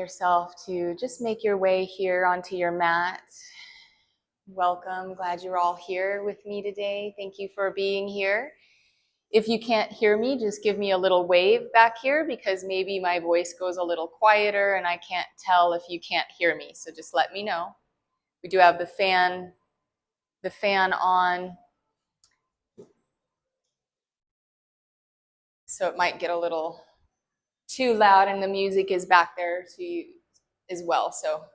yourself to just make your way here onto your mat. Welcome. Glad you're all here with me today. Thank you for being here. If you can't hear me, just give me a little wave back here because maybe my voice goes a little quieter and I can't tell if you can't hear me. So just let me know. We do have the fan on, so it might get a little too loud, and the music is back there to you as well. So,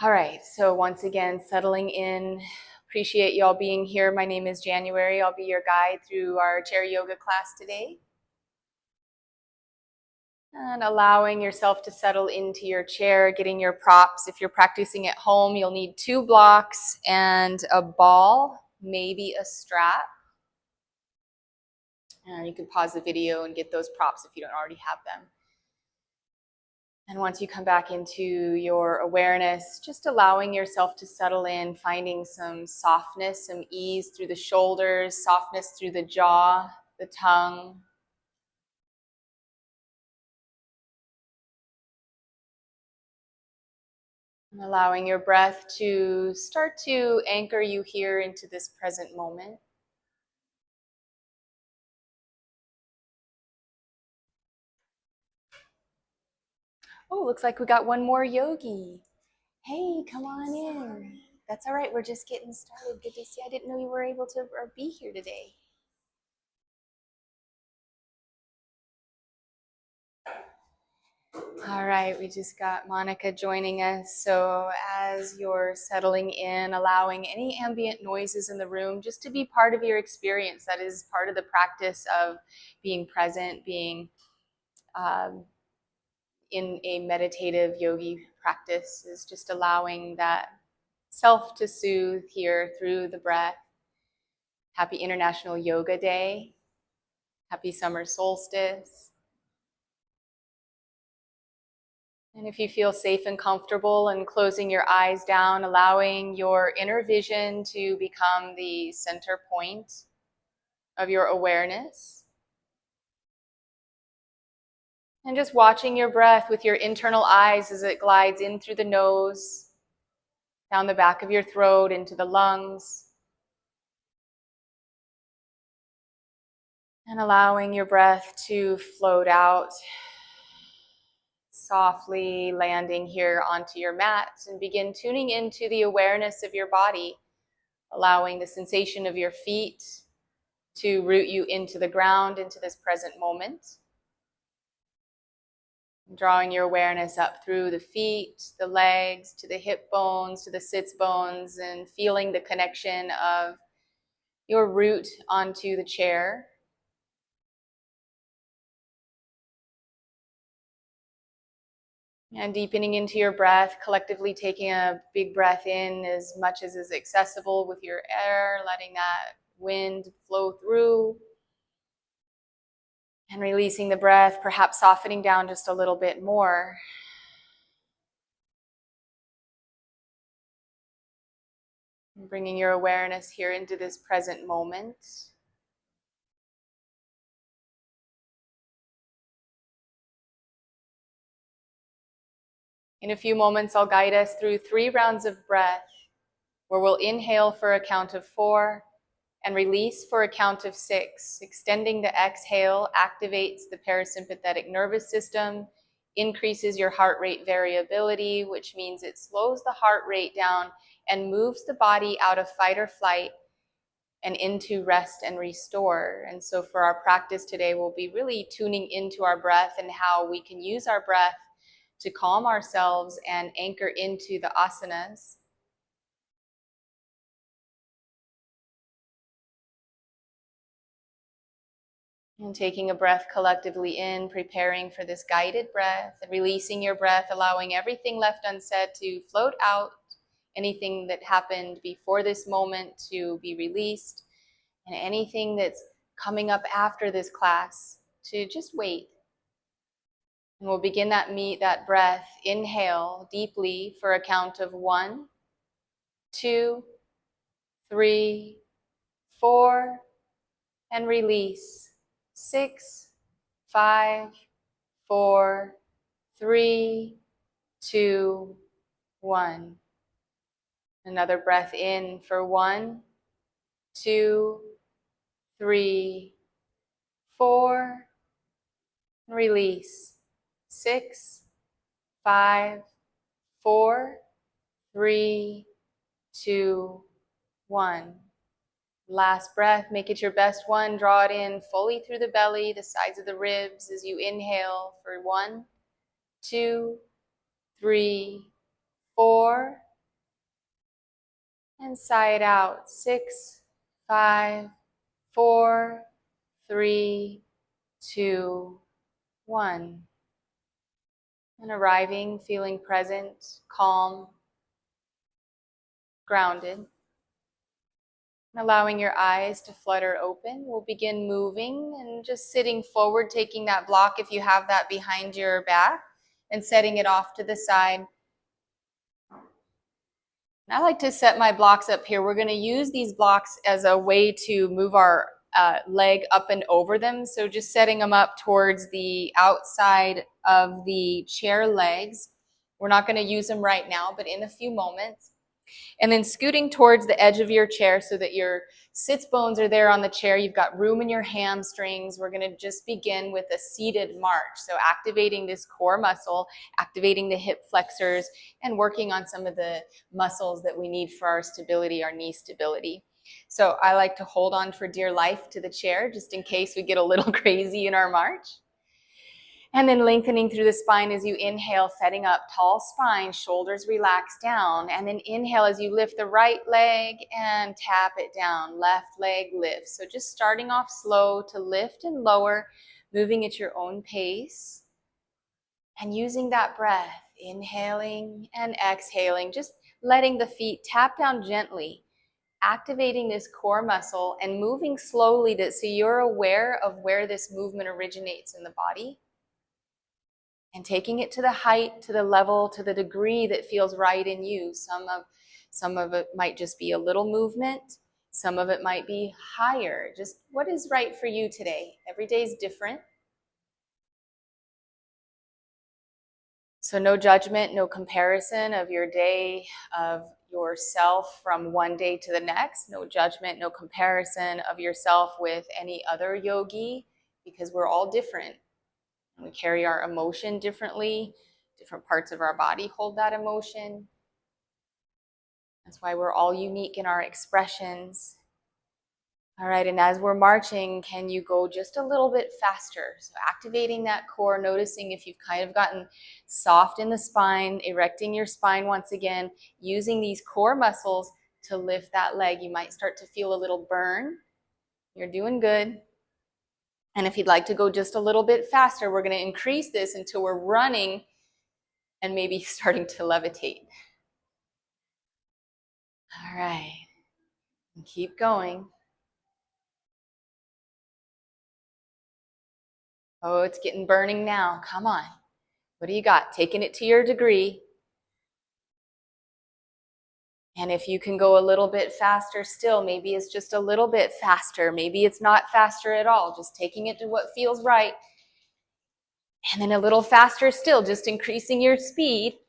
all right. So once again, settling in. Appreciate y'all being here. My name is January. I'll be your guide through our chair yoga class today. And allowing yourself to settle into your chair, getting your props. If you're practicing at home, you'll need 2 blocks and a ball, maybe a strap. And you can pause the video and get those props if you don't already have them. And once you come back into your awareness, just allowing yourself to settle in, finding some softness, some ease through the shoulders, softness through the jaw, the tongue. And allowing your breath to start to anchor you here into this present moment. Oh, looks like we got one more yogi. Hey, come on in. That's all right, we're just getting started. Good to see you. I didn't know you were able to be here today. All right, we just got Monica joining us. So as you're settling in, allowing any ambient noises in the room just to be part of your experience. That is part of the practice of being present, being in a meditative yogi practice, is just allowing that self to soothe here through the breath. Happy International Yoga Day. Happy summer solstice. And if you feel safe and comfortable, and closing your eyes down, allowing your inner vision to become the center point of your awareness. And just watching your breath with your internal eyes as it glides in through the nose, down the back of your throat, into the lungs. And allowing your breath to float out, softly landing here onto your mat, and begin tuning into the awareness of your body, allowing the sensation of your feet to root you into the ground, into this present moment. Drawing your awareness up through the feet, the legs, to the hip bones, to the sits bones, and feeling the connection of your root onto the chair. And deepening into your breath, collectively taking a big breath in as much as is accessible with your air, letting that wind flow through. And releasing the breath, perhaps softening down just a little bit more. And bringing your awareness here into this present moment. In a few moments, I'll guide us through 3 rounds of breath, where we'll inhale for a count of 4 and release for a count of 6. Extending the exhale activates the parasympathetic nervous system, increases your heart rate variability, which means it slows the heart rate down and moves the body out of fight or flight and into rest and restore. And so for our practice today, we'll be really tuning into our breath and how we can use our breath to calm ourselves and anchor into the asanas. And taking a breath collectively in, preparing for this guided breath, and releasing your breath, allowing everything left unsaid to float out, anything that happened before this moment to be released, and anything that's coming up after this class to just wait. And we'll begin that breath. Inhale deeply for a count of 1, 2, 3, 4, and release. 6, 5, 4, 3, 2, 1. Another breath in for 1, 2, 3, 4. Release. 6, 5, 4, 3, 2, 1. Last breath, make it your best one. Draw it in fully through the belly, the sides of the ribs as you inhale for 1, 2, 3, 4. And sigh it out. 6, 5, 4, 3, 2, 1. And arriving, feeling present, calm, grounded. Allowing your eyes to flutter open, we'll begin moving and just sitting forward, taking that block if you have that behind your back and setting it off to the side. And I like to set my blocks up here. We're going to use these blocks as a way to move our leg up and over them. So just setting them up towards the outside of the chair legs. We're not going to use them right now, but in a few moments. And then scooting towards the edge of your chair so that your sits bones are there on the chair. You've got room in your hamstrings. We're going to just begin with a seated march. So activating this core muscle, activating the hip flexors, and working on some of the muscles that we need for our stability, our knee stability. So I like to hold on for dear life to the chair just in case we get a little crazy in our march. And then lengthening through the spine as you inhale, setting up tall spine, shoulders relax down. And then inhale as you lift the right leg and tap it down. Left leg lifts. So just starting off slow to lift and lower, moving at your own pace. And using that breath, inhaling and exhaling, just letting the feet tap down gently, activating this core muscle and moving slowly so you're aware of where this movement originates in the body. And taking it to the height, to the level, to the degree that feels right in you. Some of it might just be a little movement. Some of it might be higher. Just what is right for you today? Every day is different. So no judgment, no comparison of your day, of yourself from one day to the next. No judgment, no comparison of yourself with any other yogi, because we're all different. We carry our emotion differently. Different parts of our body hold that emotion. That's why we're all unique in our expressions. All right, and as we're marching, can you go just a little bit faster? So activating that core, noticing if you've kind of gotten soft in the spine, erecting your spine once again, using these core muscles to lift that leg. You might start to feel a little burn. You're doing good. And if you'd like to go just a little bit faster, we're going to increase this until we're running and maybe starting to levitate. All right. And keep going. Oh, it's getting burning now. Come on. What do you got? Taking it to your degree. And if you can go a little bit faster still, maybe it's just a little bit faster. Maybe it's not faster at all. Just taking it to what feels right. And then a little faster still, just increasing your speed.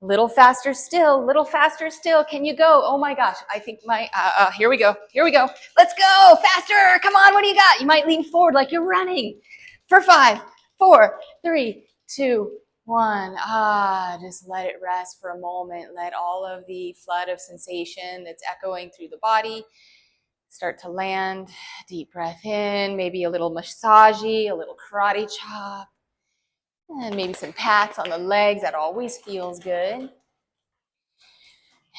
Little faster still, little faster still. Can you go? Oh my gosh, I think here we go. Let's go, faster. Come on, what do you got? You might lean forward like you're running. For 5, 4, 3, 2, 1. Just let it rest for a moment. Let all of the flood of sensation that's echoing through the body start to land. Deep breath in, maybe a little massagey, a little karate chop. And maybe some pats on the legs. That always feels good.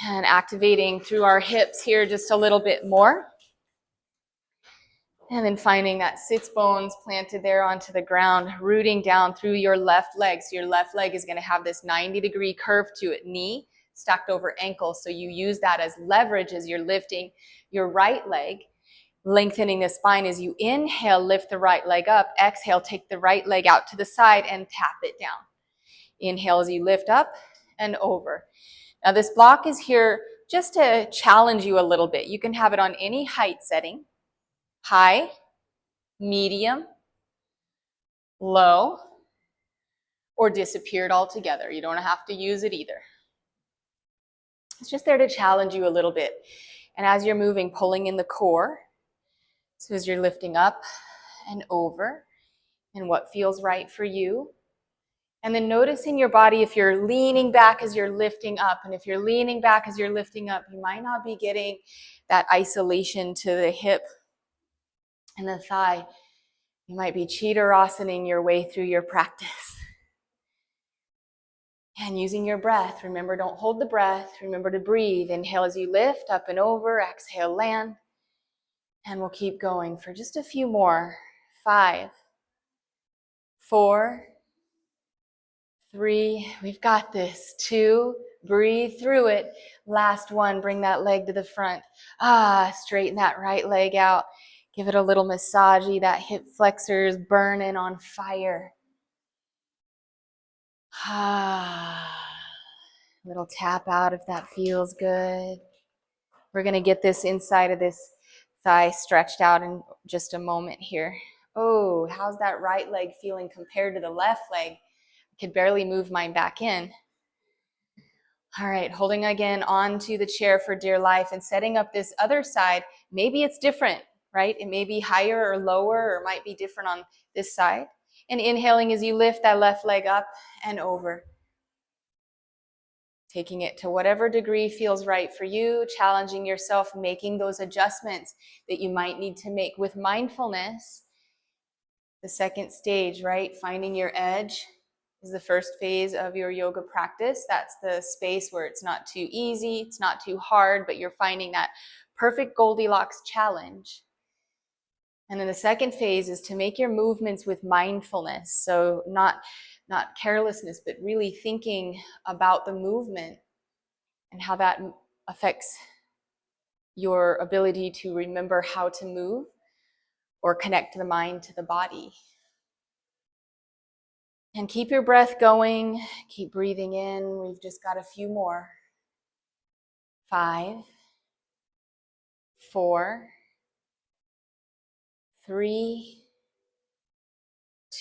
And activating through our hips here just a little bit more. And then finding that sits bones planted there onto the ground, rooting down through your left leg. So your left leg is going to have this 90-degree curve to it, knee stacked over ankle. So you use that as leverage as you're lifting your right leg. Lengthening the spine as you inhale, lift the right leg up. Exhale, take the right leg out to the side and tap it down. Inhale as you lift up and over. Now this block is here just to challenge you a little bit. You can have it on any height setting, high, medium, low, or disappeared altogether. You don't have to use it either. It's just there to challenge you a little bit. And as you're moving, pulling in the core, so as you're lifting up and over, and what feels right for you. And then noticing your body, if you're leaning back as you're lifting up, and if you're leaning back as you're lifting up, you might not be getting that isolation to the hip and the thigh. You might be Chaturasanaing your way through your practice. And using your breath, remember, don't hold the breath. Remember to breathe. Inhale as you lift, up and over. Exhale, land. And we'll keep going for just a few more. 5, 4, 3, we've got this. 2, breathe through it. Last one, bring that leg to the front. Straighten that right leg out. Give it a little massage. That hip flexor is burning on fire. Little tap out if that feels good. We're going to get this inside of this thigh stretched out in just a moment here. Oh, how's that right leg feeling compared to the left leg? I could barely move mine back in. All right, holding again onto the chair for dear life and setting up this other side. Maybe it's different, right? It may be higher or lower, or might be different on this side. And inhaling as you lift that left leg up and over. Taking it to whatever degree feels right for you, challenging yourself, making those adjustments that you might need to make with mindfulness. The second stage, right? Finding your edge is the first phase of your yoga practice. That's the space where it's not too easy, it's not too hard, but you're finding that perfect Goldilocks challenge. And then the second phase is to make your movements with mindfulness. So not carelessness, but really thinking about the movement and how that affects your ability to remember how to move or connect the mind to the body. And keep your breath going. Keep breathing in. We've just got a few more. 5, 4, 3,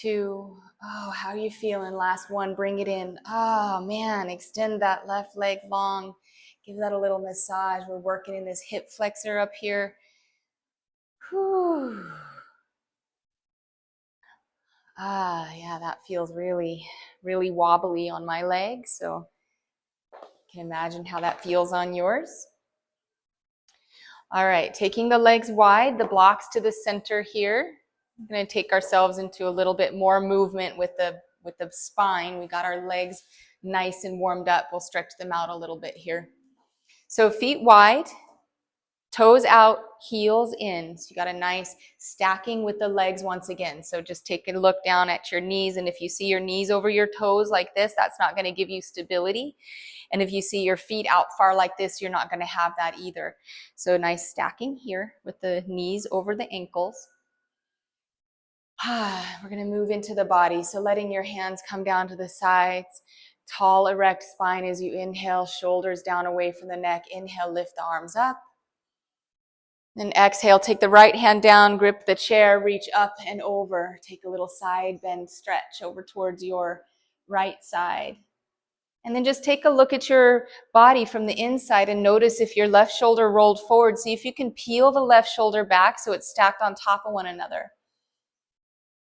2. Oh, how are you feeling? Last one, bring it in. Oh man, extend that left leg long. Give that a little massage. We're working in this hip flexor up here. Whew. Yeah, that feels really, really wobbly on my leg. So you can imagine how that feels on yours. All right, taking the legs wide, the blocks to the center here. We're going to take ourselves into a little bit more movement with the spine. We got our legs nice and warmed up. We'll stretch them out a little bit here. So feet wide, toes out, heels in. So you got a nice stacking with the legs once again. So just take a look down at your knees, and if you see your knees over your toes like this, that's not going to give you stability. And if you see your feet out far like this, you're not going to have that either. So nice stacking here with the knees over the ankles. We're going to move into the body. So letting your hands come down to the sides. Tall, erect spine as you inhale, shoulders down away from the neck. Inhale, lift the arms up. Then exhale, take the right hand down, grip the chair, reach up and over. Take a little side bend stretch over towards your right side. And then just take a look at your body from the inside and notice if your left shoulder rolled forward. See if you can peel the left shoulder back so it's stacked on top of one another.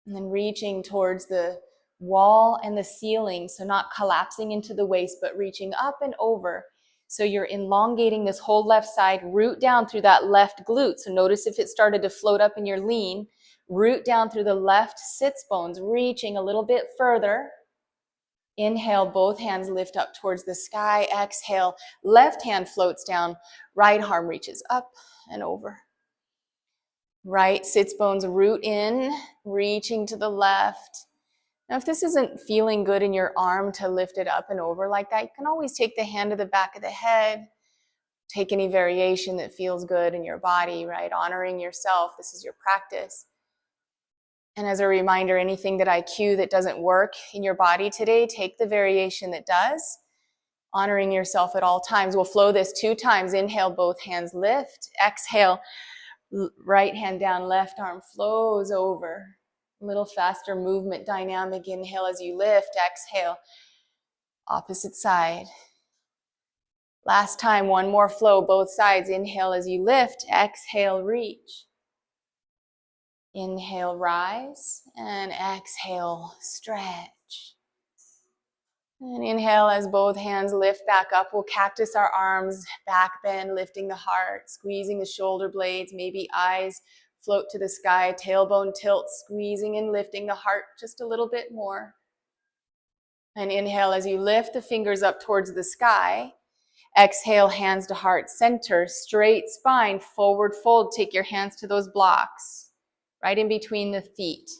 And then reaching towards the wall and the ceiling, so not collapsing into the waist, but reaching up and over. So you're elongating this whole left side, root down through that left glute. So notice if it started to float up in your lean, root down through the left sits bones, reaching a little bit further. Inhale, both hands lift up towards the sky. Exhale, left hand floats down, right arm reaches up and over. Right sits bones root in, reaching to the left. Now, if this isn't feeling good in your arm to lift it up and over like that, you can always take the hand to the back of the head. Take any variation that feels good in your body, right? Honoring yourself. This is your practice. And as a reminder, anything that I cue that doesn't work in your body today, take the variation that does. Honoring yourself at all times. We'll flow this 2 times. Inhale, both hands lift. Exhale, right hand down, left arm flows over. A little faster movement dynamic. Inhale as you lift, exhale, opposite side. Last time, one more flow, both sides. Inhale as you lift, exhale, reach. Inhale, rise, and exhale, stretch. And inhale as both hands lift back up. We'll cactus our arms, back bend, lifting the heart, squeezing the shoulder blades, maybe eyes float to the sky, tailbone tilt, squeezing and lifting the heart just a little bit more. And inhale as you lift the fingers up towards the sky. Exhale, hands to heart center, straight spine, forward fold. Take your hands to those blocks, right in between the feet.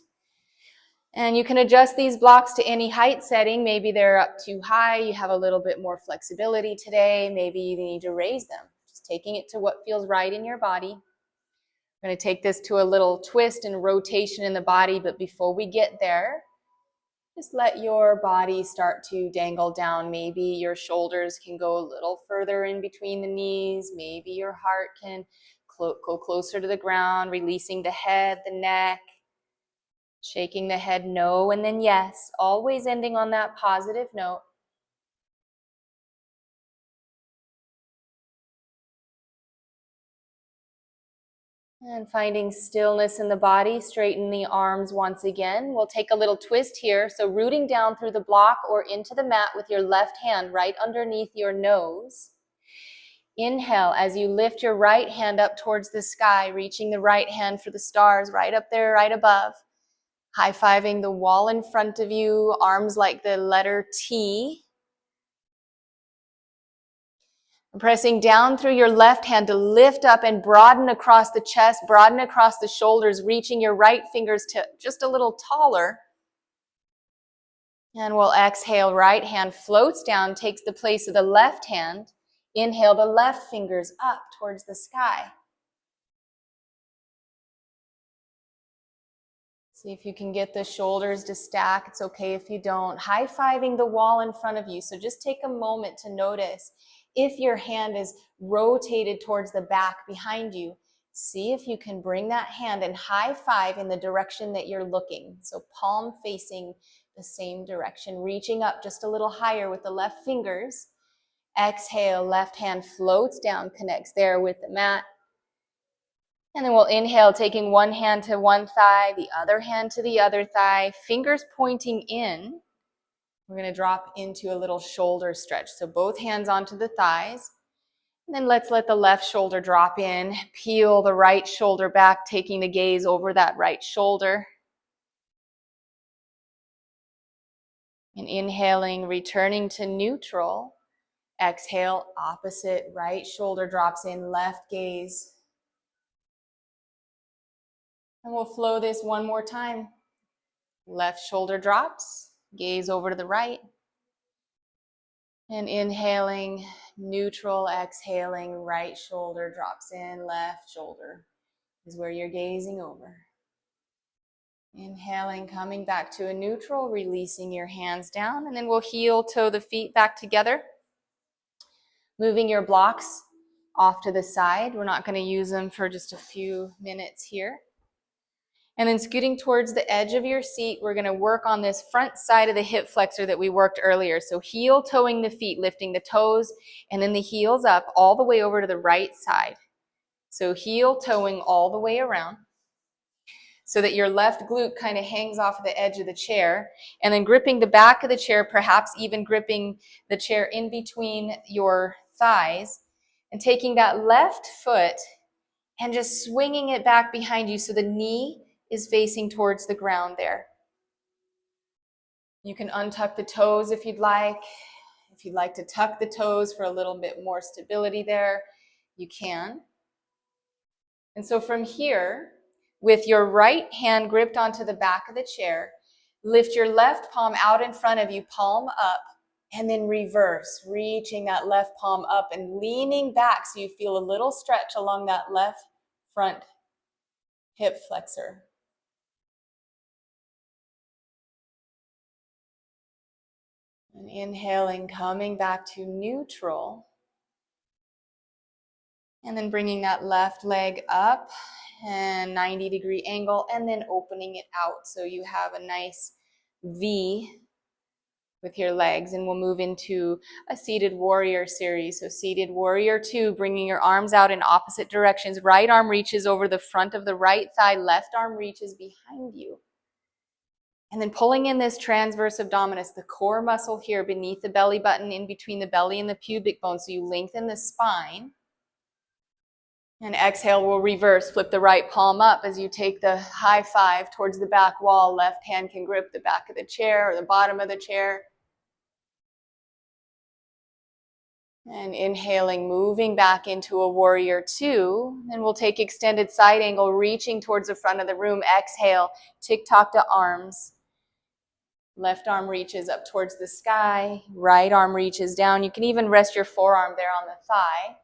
And you can adjust these blocks to any height setting. Maybe they're up too high. You have a little bit more flexibility today. Maybe you need to raise them. Just taking it to what feels right in your body. I'm going to take this to a little twist and rotation in the body. But before we get there, just let your body start to dangle down. Maybe your shoulders can go a little further in between the knees. Maybe your heart can go closer to the ground, releasing the head, the neck. Shaking the head no and then yes, always ending on that positive note. And finding stillness in the body, straighten the arms once again. We'll take a little twist here. So rooting down through the block or into the mat with your left hand right underneath your nose. Inhale as you lift your right hand up towards the sky, reaching the right hand for the stars right up there, right above. High-fiving the wall in front of you, arms like the letter T. Pressing down through your left hand to lift up and broaden across the chest, broaden across the shoulders, reaching your right fingers to just a little taller. And we'll exhale, right hand floats down, takes the place of the left hand. Inhale, the left fingers up towards the sky. See if you can get the shoulders to stack. It's okay if you don't. High-fiving the wall in front of you. So just take a moment to notice if your hand is rotated towards the back behind you. See if you can bring that hand and high five in the direction that you're looking. So palm facing the same direction, reaching up just a little higher with the left fingers. Exhale, left hand floats down, connects there with the mat. And then we'll inhale, taking one hand to one thigh, the other hand to the other thigh, fingers pointing in. We're going to drop into a little shoulder stretch. So both hands onto the thighs. And then let's let the left shoulder drop in. Peel the right shoulder back, taking the gaze over that right shoulder. And inhaling, returning to neutral. Exhale, opposite, right shoulder drops in, left gaze. And we'll flow this one more time. Left shoulder drops, gaze over to the right. And inhaling, neutral, exhaling, right shoulder drops in, left shoulder is where you're gazing over. Inhaling, coming back to a neutral, releasing your hands down, and then we'll heel toe the feet back together. Moving your blocks off to the side. We're not going to use them for just a few minutes here. And then scooting towards the edge of your seat, we're going to work on this front side of the hip flexor that we worked earlier. So heel toeing the feet, lifting the toes, and then the heels up all the way over to the right side. So heel toeing all the way around so that your left glute kind of hangs off the edge of the chair, and then gripping the back of the chair, perhaps even gripping the chair in between your thighs, and taking that left foot and just swinging it back behind you so the knee is facing towards the ground there. You can untuck the toes if you'd like. If you'd like to tuck the toes for a little bit more stability there, you can. And so from here, with your right hand gripped onto the back of the chair, lift your left palm out in front of you, palm up, and then reverse, reaching that left palm up and leaning back so you feel a little stretch along that left front hip flexor. And inhaling, coming back to neutral. And then bringing that left leg up and 90-degree angle, and then opening it out so you have a nice V with your legs. And we'll move into a seated warrior series. So seated warrior 2, bringing your arms out in opposite directions. Right arm reaches over the front of the right thigh, left arm reaches behind you. And then pulling in this transverse abdominis, the core muscle here beneath the belly button, in between the belly and the pubic bone. So you lengthen the spine. And exhale, we'll reverse. Flip the right palm up as you take the high five towards the back wall. Left hand can grip the back of the chair or the bottom of the chair. And inhaling, moving back into a warrior 2. And we'll take extended side angle, reaching towards the front of the room. Exhale, tick-tock to arms. Left arm reaches up towards the sky. Right arm reaches down. You can even rest your forearm there on the thigh.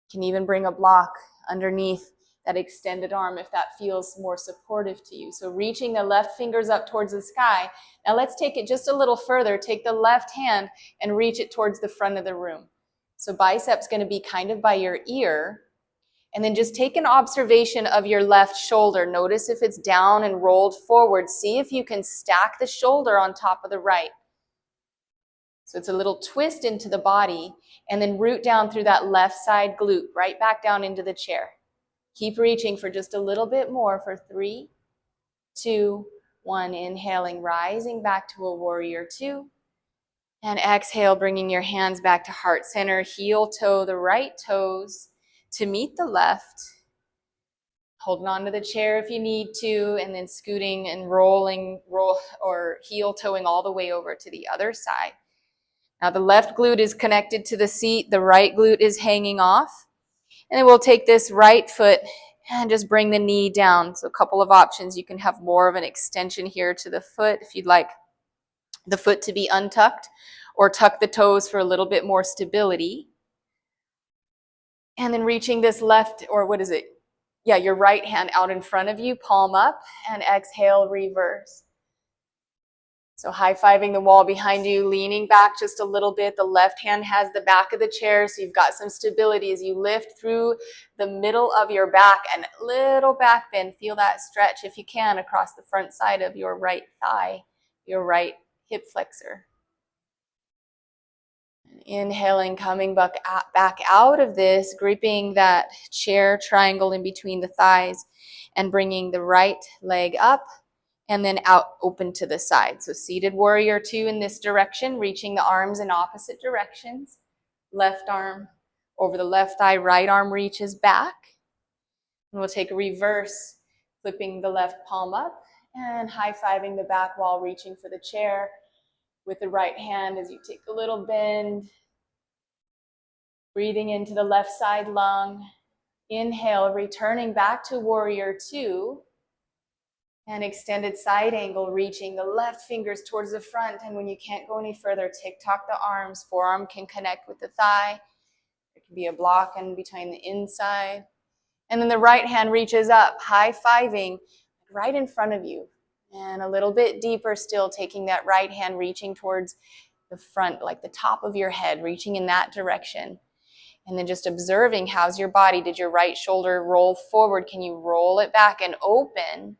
You can even bring a block underneath that extended arm if that feels more supportive to you. So reaching the left fingers up towards the sky. Now let's take it just a little further. Take the left hand and reach it towards the front of the room. So biceps going to be kind of by your ear. And then just take an observation of your left shoulder. Notice if it's down and rolled forward. See if you can stack the shoulder on top of the right. So it's a little twist into the body, and then root down through that left side glute, right back down into the chair. Keep reaching for just a little bit more for 3, 2, 1. Inhaling, rising back to a warrior 2. And exhale, bringing your hands back to heart center. Heel toe the right toes to meet the left. Holding on to the chair if you need to, and then scooting and rolling, or heel toeing all the way over to the other side. Now the left glute is connected to the seat, the right glute is hanging off. And then we'll take this right foot and just bring the knee down. So a couple of options. You can have more of an extension here to the foot if you'd like the foot to be untucked, or tuck the toes for a little bit more stability. And then reaching this left, or what is it? Yeah, your right hand out in front of you, palm up, and exhale, reverse. So high-fiving the wall behind you, leaning back just a little bit. The left hand has the back of the chair, so you've got some stability as you lift through the middle of your back, and little back bend. Feel that stretch if you can across the front side of your right thigh, your right hip flexor. Inhaling, coming back out of this, gripping that chair triangle in between the thighs, and bringing the right leg up and then out, open to the side. So seated warrior 2 in this direction, reaching the arms in opposite directions. Left arm over the left thigh, right arm reaches back. And we'll take a reverse, flipping the left palm up and high-fiving the back wall, reaching for the chair with the right hand as you take a little bend. Breathing into the left side lung. Inhale, returning back to warrior 2. And extended side angle, reaching the left fingers towards the front. And when you can't go any further, tick-tock the arms. Forearm can connect with the thigh. There can be a block in between the inside. And then the right hand reaches up, high-fiving right in front of you. And a little bit deeper still, taking that right hand, reaching towards the front, like the top of your head, reaching in that direction. And then just observing, how's your body? Did your right shoulder roll forward? Can you roll it back and open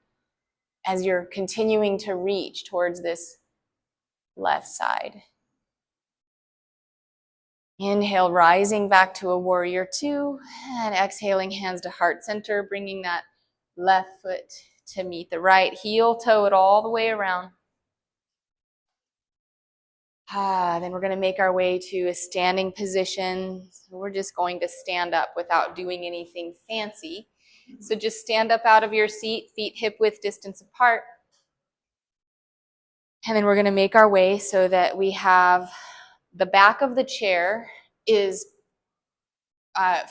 as you're continuing to reach towards this left side? Inhale, rising back to a warrior 2, and exhaling, hands to heart center, bringing that left foot to meet the right. Heel toe it all the way around. Then we're going to make our way to a standing position. So we're just going to stand up without doing anything fancy. So just stand up out of your seat, feet hip width distance apart. And then we're going to make our way so that we have the back of the chair is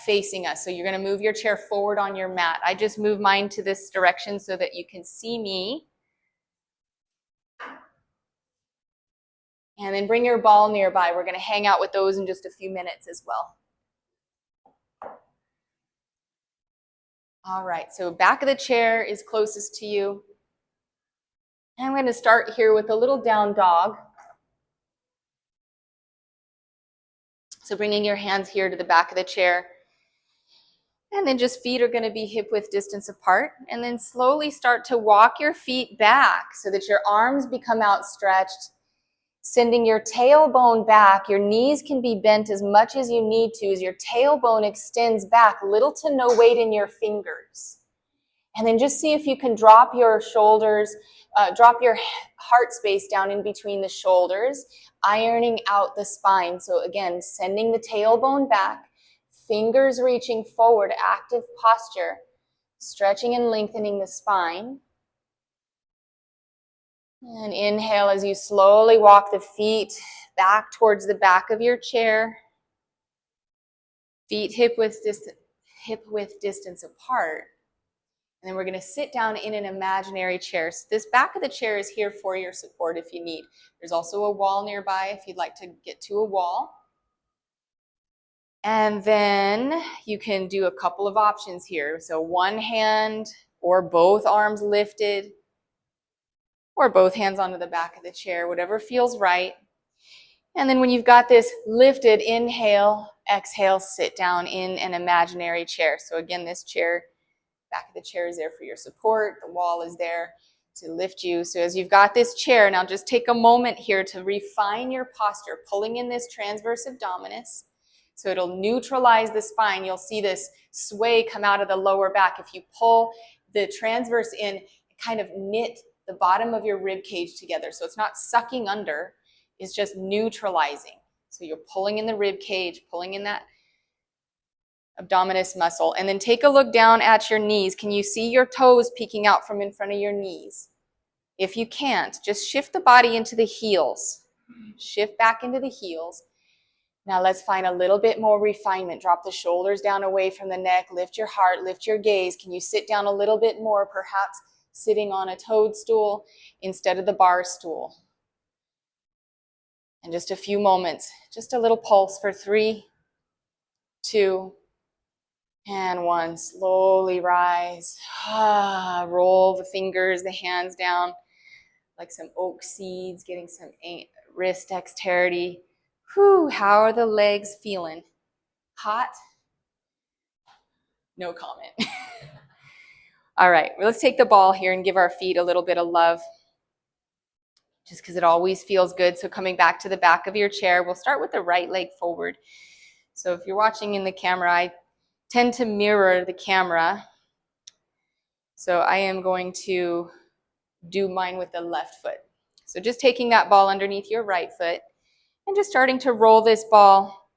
facing us. So you're going to move your chair forward on your mat. I just move mine to this direction so that you can see me. And then bring your ball nearby. We're going to hang out with those in just a few minutes as well. All right, so back of the chair is closest to you. And I'm going to start here with a little down dog. So bringing your hands here to the back of the chair. And then just feet are going to be hip width distance apart. And then slowly start to walk your feet back so that your arms become outstretched, sending your tailbone back. Your knees can be bent as much as you need to as your tailbone extends back, little to no weight in your fingers. And then just see if you can drop your shoulders, drop your heart space down in between the shoulders, ironing out the spine. So again, sending the tailbone back, fingers reaching forward, active posture, stretching and lengthening the spine. And inhale as you slowly walk the feet back towards the back of your chair. Feet hip width distance apart. And then we're going to sit down in an imaginary chair. So this back of the chair is here for your support if you need. There's also a wall nearby if you'd like to get to a wall. And then you can do a couple of options here. So one hand or both arms lifted, or both hands onto the back of the chair, whatever feels right. And then when you've got this lifted, inhale, exhale, sit down in an imaginary chair. So again, this chair, back of the chair is there for your support. The wall is there to lift you. So as you've got this chair, now just take a moment here to refine your posture, pulling in this transverse abdominis. So it'll neutralize the spine. You'll see this sway come out of the lower back. If you pull the transverse in, kind of knit the bottom of your rib cage together. So it's not sucking under, it's just neutralizing. So you're pulling in the rib cage, pulling in that abdominis muscle. And then take a look down at your knees. Can you see your toes peeking out from in front of your knees? If you can't, just shift the body into the heels. Shift back into the heels. Now let's find a little bit more refinement. Drop the shoulders down away from the neck. Lift your heart, lift your gaze. Can you sit down a little bit more, perhaps sitting on a toadstool instead of the bar stool? And just a few moments, just a little pulse for 3, 2, and 1. Slowly rise. Roll the fingers, the hands down like some oak seeds, getting some wrist dexterity. Whew, how are the legs feeling? Hot? No comment. All right, well, let's take the ball here and give our feet a little bit of love, just because it always feels good. So coming back to the back of your chair, we'll start with the right leg forward. So if you're watching in the camera, I tend to mirror the camera. So I am going to do mine with the left foot. So just taking that ball underneath your right foot and just starting to roll this ball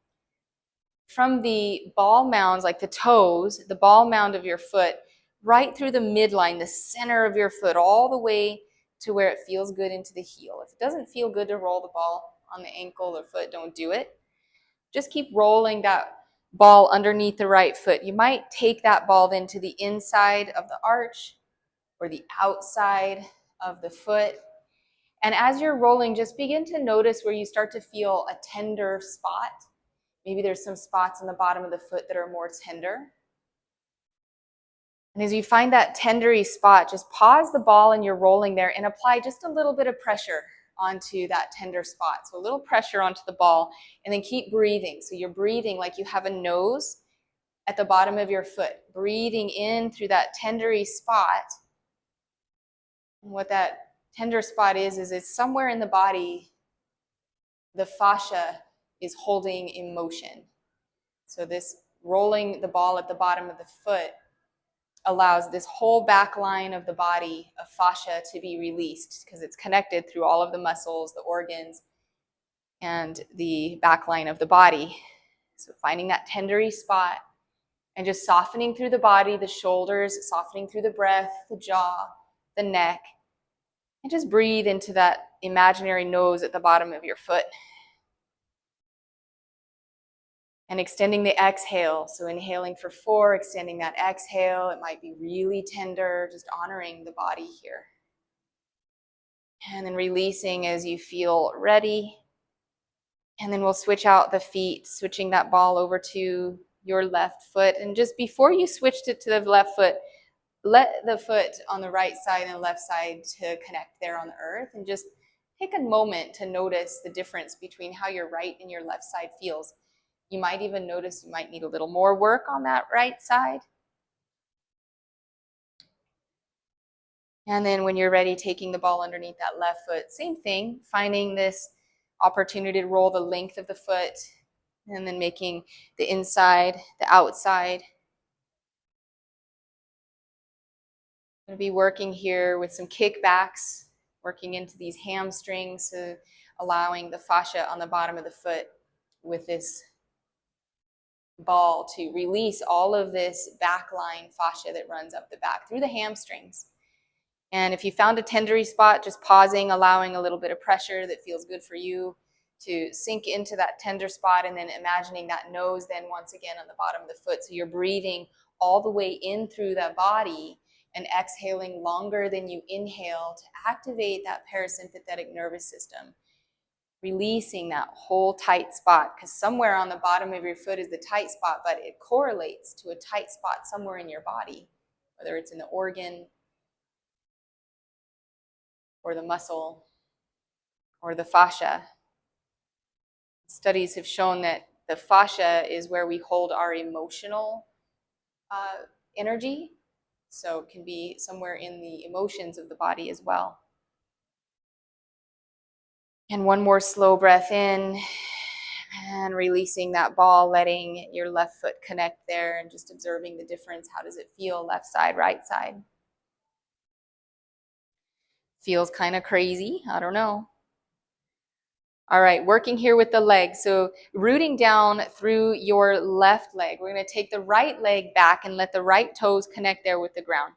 from the ball mounds, like the toes, the ball mound of your foot, right through the midline, the center of your foot, all the way to where it feels good into the heel. If it doesn't feel good to roll the ball on the ankle or foot, don't do it. Just keep rolling that ball underneath the right foot. You might take that ball then to the inside of the arch or the outside of the foot. And as you're rolling, just begin to notice where you start to feel a tender spot. Maybe there's some spots on the bottom of the foot that are more tender. And as you find that tendery spot, just pause the ball and you're rolling there and apply just a little bit of pressure onto that tender spot. So a little pressure onto the ball, and then keep breathing. So you're breathing like you have a nose at the bottom of your foot, breathing in through that tendery spot. And what that tender spot is it's somewhere in the body the fascia is holding in motion. So this rolling the ball at the bottom of the foot allows this whole back line of the body of fascia to be released because it's connected through all of the muscles, the organs, and the back line of the body. So finding that tendery spot and just softening through the body, the shoulders, softening through the breath, the jaw, the neck, and just breathe into that imaginary nose at the bottom of your foot. And extending the exhale. So inhaling for 4, extending that exhale. It might be really tender, just honoring the body here. And then releasing as you feel ready. And then we'll switch out the feet, switching that ball over to your left foot. And just before you switched it to the left foot, let the foot on the right side and left side to connect there on the earth. And just take a moment to notice the difference between how your right and your left side feels. You might even notice you might need a little more work on that right side. And then when you're ready, taking the ball underneath that left foot, same thing, finding this opportunity to roll the length of the foot and then making the inside, the outside. I'm going to be working here with some kickbacks, working into these hamstrings, so allowing the fascia on the bottom of the foot with this ball to release all of this backline fascia that runs up the back through the hamstrings. And if you found a tendery spot, just pausing, allowing a little bit of pressure that feels good for you to sink into that tender spot, and then imagining that nose then once again on the bottom of the foot. So you're breathing all the way in through that body and exhaling longer than you inhale to activate that parasympathetic nervous system, releasing that whole tight spot, because somewhere on the bottom of your foot is the tight spot, but it correlates to a tight spot somewhere in your body, whether it's in the organ or the muscle or the fascia. Studies have shown that the fascia is where we hold our emotional energy, so it can be somewhere in the emotions of the body as well. And one more slow breath in and releasing that ball, letting your left foot connect there and just observing the difference. How does it feel, left side, right side? Feels kind of crazy, I don't know. All right, working here with the legs. So rooting down through your left leg. We're going to take the right leg back and let the right toes connect there with the ground.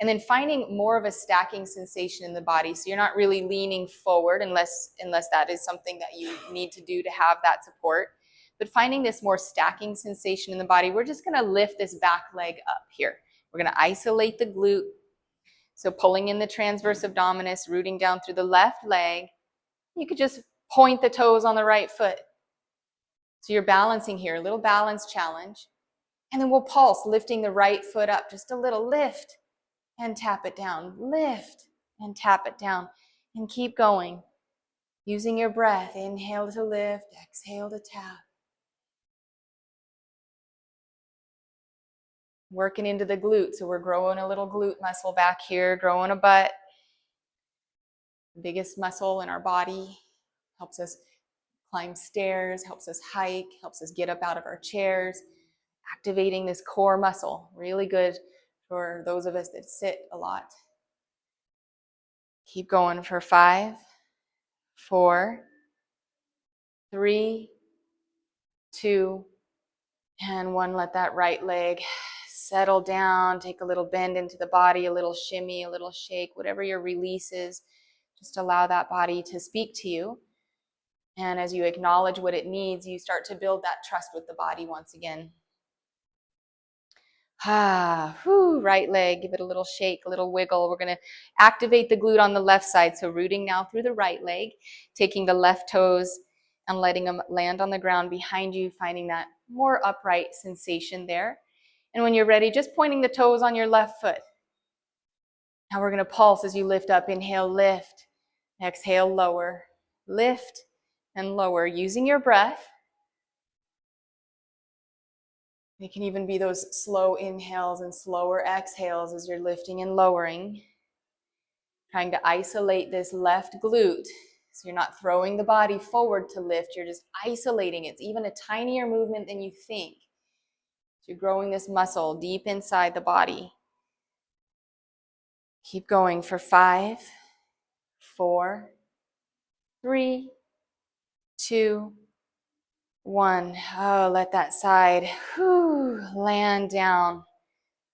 And then finding more of a stacking sensation in the body. So you're not really leaning forward unless that is something that you need to do to have that support. But finding this more stacking sensation in the body, we're just going to lift this back leg up here. We're going to isolate the glute. So pulling in the transverse abdominis, rooting down through the left leg. You could just point the toes on the right foot. So you're balancing here, a little balance challenge. And then we'll pulse, lifting the right foot up, just a little lift and tap it down, lift and tap it down, and keep going. Using your breath, inhale to lift, exhale to tap. Working into the glutes, so we're growing a little glute muscle back here, growing a butt. The biggest muscle in our body, helps us climb stairs, helps us hike, helps us get up out of our chairs, activating this core muscle. Really good for those of us that sit a lot. Keep going for 5, 4, 3, 2, and 1. Let that right leg settle down. Take a little bend into the body, a little shimmy, a little shake, whatever your release is. Just allow that body to speak to you. And as you acknowledge what it needs, you start to build that trust with the body once again. Right leg, give it a little shake, a little wiggle. We're going to activate the glute on the left side. So rooting now through the right leg, taking the left toes and letting them land on the ground behind you, finding that more upright sensation there. And when you're ready, just pointing the toes on your left foot. Now we're going to pulse as you lift up. Inhale, lift. Exhale, lower. Lift and lower, using your breath. It can even be those slow inhales and slower exhales as you're lifting and lowering. Trying to isolate this left glute. So you're not throwing the body forward to lift, you're just isolating it. It's even a tinier movement than you think. So you're growing this muscle deep inside the body. Keep going for 5, 4, 3, 2, 1. Oh, let that side land down.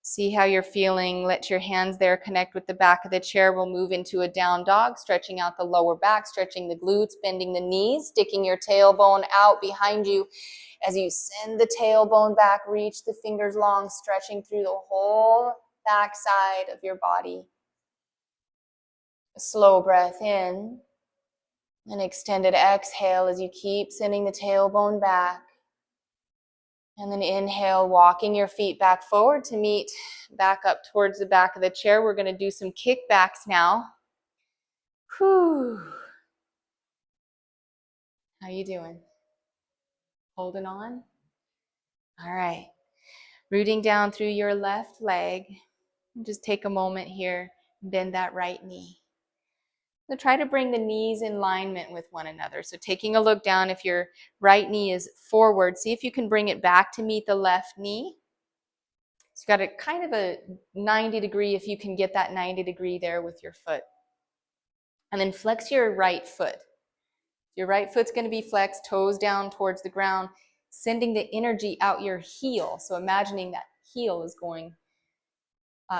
See how you're feeling. Let your hands there connect with the back of the chair. We'll move into a down dog, stretching out the lower back, stretching the glutes, bending the knees, sticking your tailbone out behind you. As you send the tailbone back, reach the fingers long, stretching through the whole back side of your body. A slow breath in. An extended exhale as you keep sending the tailbone back. And then inhale, walking your feet back forward to meet back up towards the back of the chair. We're going to do some kickbacks now. How you doing? Holding on. All right. Rooting down through your left leg. Just take a moment here, bend that right knee. So try to bring the knees in alignment with one another. So taking a look down, if your right knee is forward, see if you can bring it back to meet the left knee. So you've got a kind of a 90 degree, if you can get that 90 degree there with your foot. And then flex your right foot. Your right foot's going to be flexed, toes down towards the ground, sending the energy out your heel. So imagining that heel is going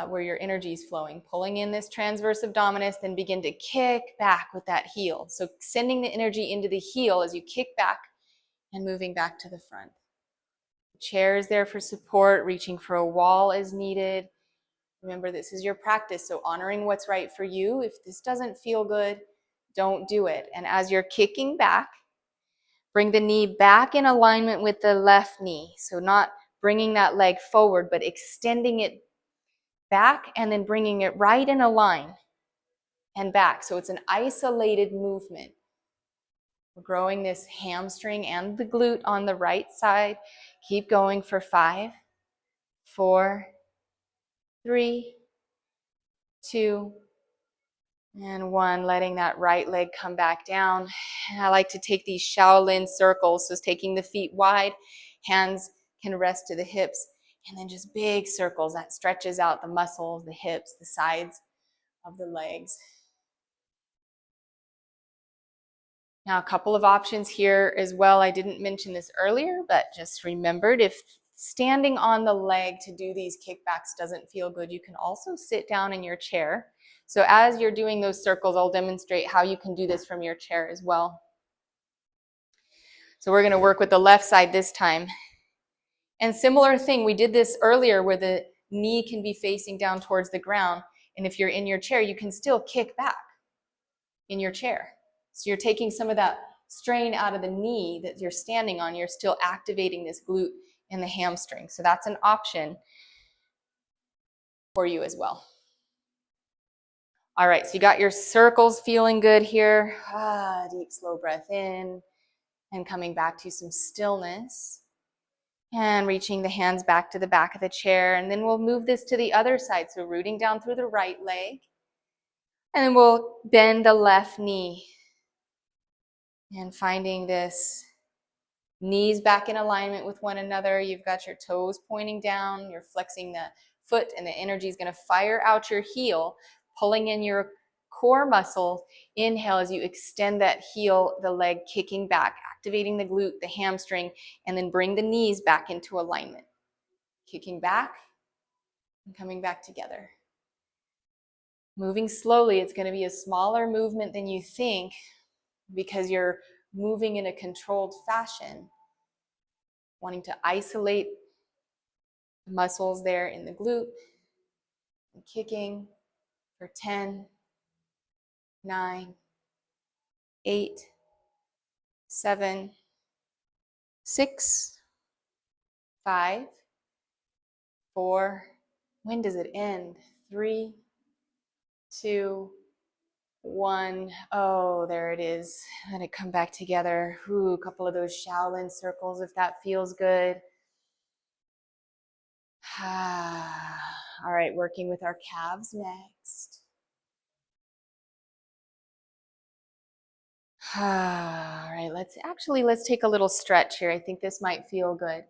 where your energy is flowing, pulling in this transverse abdominis, then begin to kick back with that heel. So sending the energy into the heel as you kick back and moving back to the front. The chair is there for support, reaching for a wall as needed. Remember, this is your practice, so honoring what's right for you. If this doesn't feel good, don't do it. And as you're kicking back, bring the knee back in alignment with the left knee. So not bringing that leg forward, but extending it back and then bringing it right in a line and back. So it's an isolated movement. We're growing this hamstring and the glute on the right side. Keep going for 5, 4, 3, 2, and 1. Letting that right leg come back down. And I like to take these Shaolin circles. So it's taking the feet wide, hands can rest to the hips, and then just big circles that stretches out the muscles, the hips, the sides of the legs. Now, a couple of options here as well. I didn't mention this earlier, but just remembered, if standing on the leg to do these kickbacks doesn't feel good, you can also sit down in your chair. So as you're doing those circles, I'll demonstrate how you can do this from your chair as well. So we're going to work with the left side this time. And similar thing, we did this earlier where the knee can be facing down towards the ground. And if you're in your chair, you can still kick back in your chair. So you're taking some of that strain out of the knee that you're standing on. You're still activating this glute and the hamstring. So that's an option for you as well. All right, so you got your circles feeling good here. Deep, slow breath in and coming back to some stillness. And reaching the hands back to the back of the chair. And then we'll move this to the other side. So rooting down through the right leg. And then we'll bend the left knee. And finding this knees back in alignment with one another. You've got your toes pointing down. You're flexing the foot and the energy is going to fire out your heel, pulling in your core muscle. Inhale as you extend that heel, the leg kicking back, activating the glute, the hamstring, and then bring the knees back into alignment. Kicking back and coming back together. Moving slowly, it's going to be a smaller movement than you think because you're moving in a controlled fashion, wanting to isolate the muscles there in the glute, and kicking for 10, 9, 8, 7, 6, 5, 4. When does it end? 3, 2, 1. Oh, there it is. Let it come back together. Ooh, a couple of those Shaolin circles if that feels good. All right, working with our calves next. All right, let's take a little stretch here. I think this might feel good.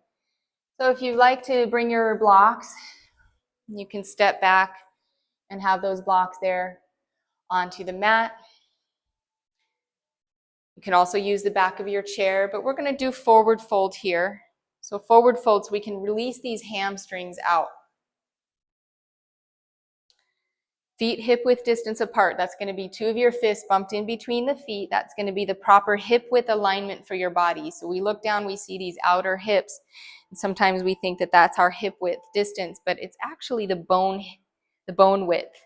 So if you'd like to bring your blocks, you can step back and have those blocks there onto the mat. You can also use the back of your chair, but we're going to do forward fold here. So forward fold so we can release these hamstrings out. Feet hip width distance apart. That's going to be 2 of your fists bumped in between the feet. That's going to be the proper hip width alignment for your body. So we look down, we see these outer hips. And sometimes we think that that's our hip width distance, but it's actually the bone width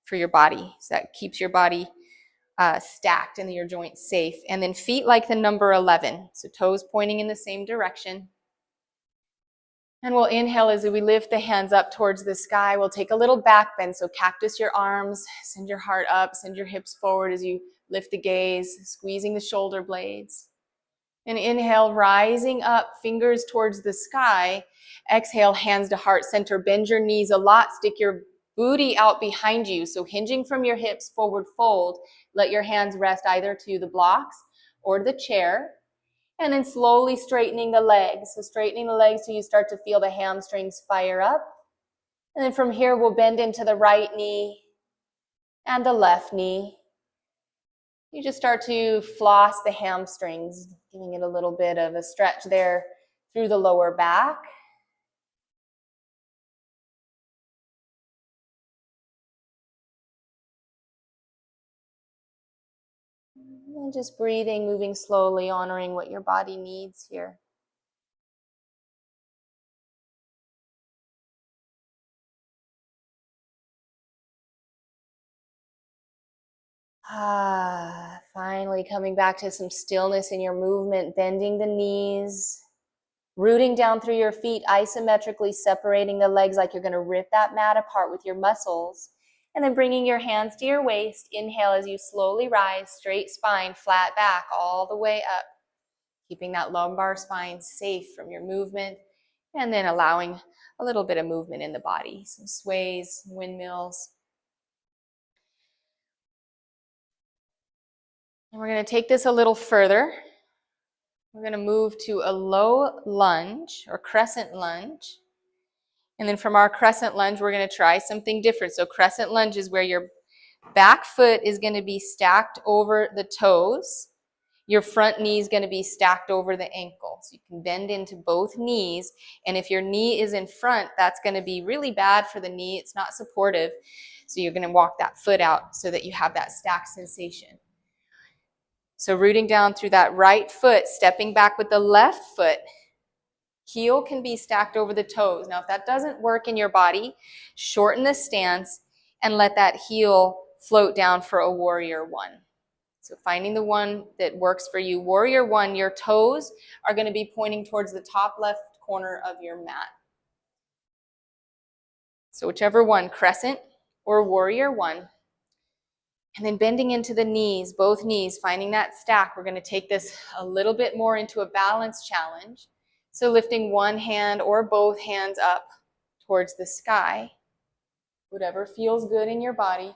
for your body. So that keeps your body stacked and your joints safe. And then feet like the number 11. So toes pointing in the same direction. And we'll inhale as we lift the hands up towards the sky. We'll take a little back bend. So cactus your arms, send your heart up, send your hips forward as you lift the gaze, squeezing the shoulder blades. And inhale, rising up, fingers towards the sky. Exhale, hands to heart center. Bend your knees a lot. Stick your booty out behind you. So hinging from your hips, forward fold. Let your hands rest either to the blocks or the chair. And then slowly straightening the legs. So straightening the legs till you start to feel the hamstrings fire up. And then from here, we'll bend into the right knee and the left knee. You just start to floss the hamstrings, giving it a little bit of a stretch there through the lower back. And just breathing, moving slowly, honoring what your body needs here. Finally coming back to some stillness in your movement, bending the knees, rooting down through your feet, isometrically separating the legs like you're going to rip that mat apart with your muscles. And then bringing your hands to your waist. Inhale as you slowly rise, straight spine, flat back, all the way up. Keeping that lumbar spine safe from your movement. And then allowing a little bit of movement in the body. Some sways, windmills. And we're going to take this a little further. We're going to move to a low lunge or crescent lunge. And then from our crescent lunge, we're going to try something different. So crescent lunge is where your back foot is going to be stacked over the toes. Your front knee is going to be stacked over the ankle. So you can bend into both knees. And if your knee is in front, that's going to be really bad for the knee. It's not supportive. So you're going to walk that foot out so that you have that stacked sensation. So rooting down through that right foot, stepping back with the left foot. Heel can be stacked over the toes. Now, if that doesn't work in your body, shorten the stance and let that heel float down for a warrior one. So finding the one that works for you. Warrior one, your toes are going to be pointing towards the top left corner of your mat. So whichever one, crescent or warrior one. And then bending into the knees, both knees, finding that stack. We're going to take this a little bit more into a balance challenge. So lifting one hand or both hands up towards the sky, whatever feels good in your body.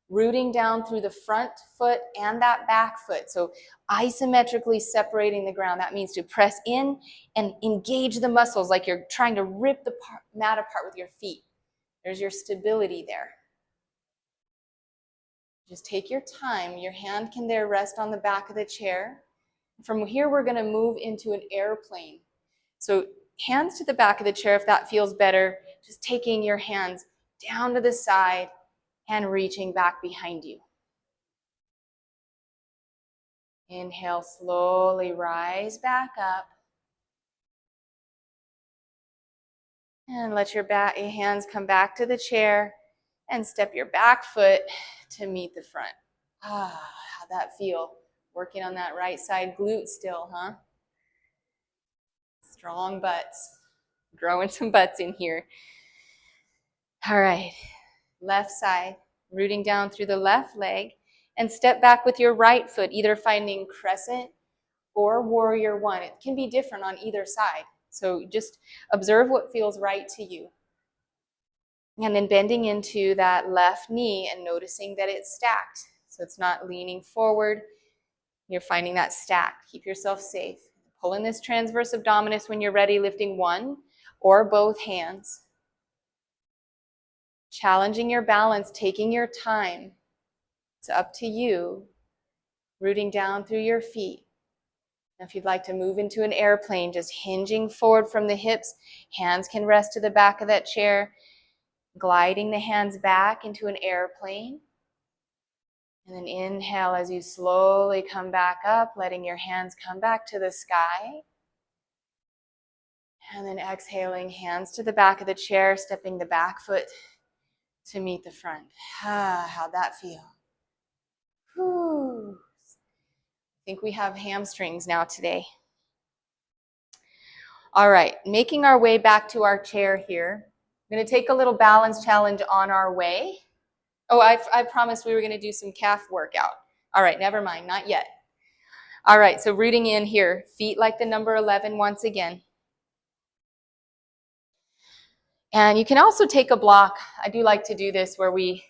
Rooting down through the front foot and that back foot. So isometrically separating the ground. That means to press in and engage the muscles like you're trying to rip the mat apart with your feet. There's your stability there. Just take your time. Your hand can there rest on the back of the chair. From here, we're going to move into an airplane. So hands to the back of the chair if that feels better. Just taking your hands down to the side and reaching back behind you. Inhale, slowly rise back up. And let your hands come back to the chair and step your back foot to meet the front. How'd that feel? Working on that right side glute still, huh? Strong butts. Growing some butts in here. All right. Left side. Rooting down through the left leg. And step back with your right foot, either finding crescent or warrior one. It can be different on either side. So just observe what feels right to you. And then bending into that left knee and noticing that it's stacked. So it's not leaning forward. You're finding that stacked. Keep yourself safe. Pull in this transverse abdominis when you're ready, lifting one or both hands. Challenging your balance, taking your time. It's up to you. Rooting down through your feet. Now, if you'd like to move into an airplane, just hinging forward from the hips, hands can rest to the back of that chair. Gliding the hands back into an airplane. And then inhale as you slowly come back up, letting your hands come back to the sky. And then exhaling, hands to the back of the chair, stepping the back foot to meet the front. How'd that feel? Whew. I think we have hamstrings now today. All right, making our way back to our chair here. I'm going to take a little balance challenge on our way. Oh, I promised we were going to do some calf workout. All right, never mind, not yet. All right, so rooting in here, feet like the number 11 once again. And you can also take a block. I do like to do this where we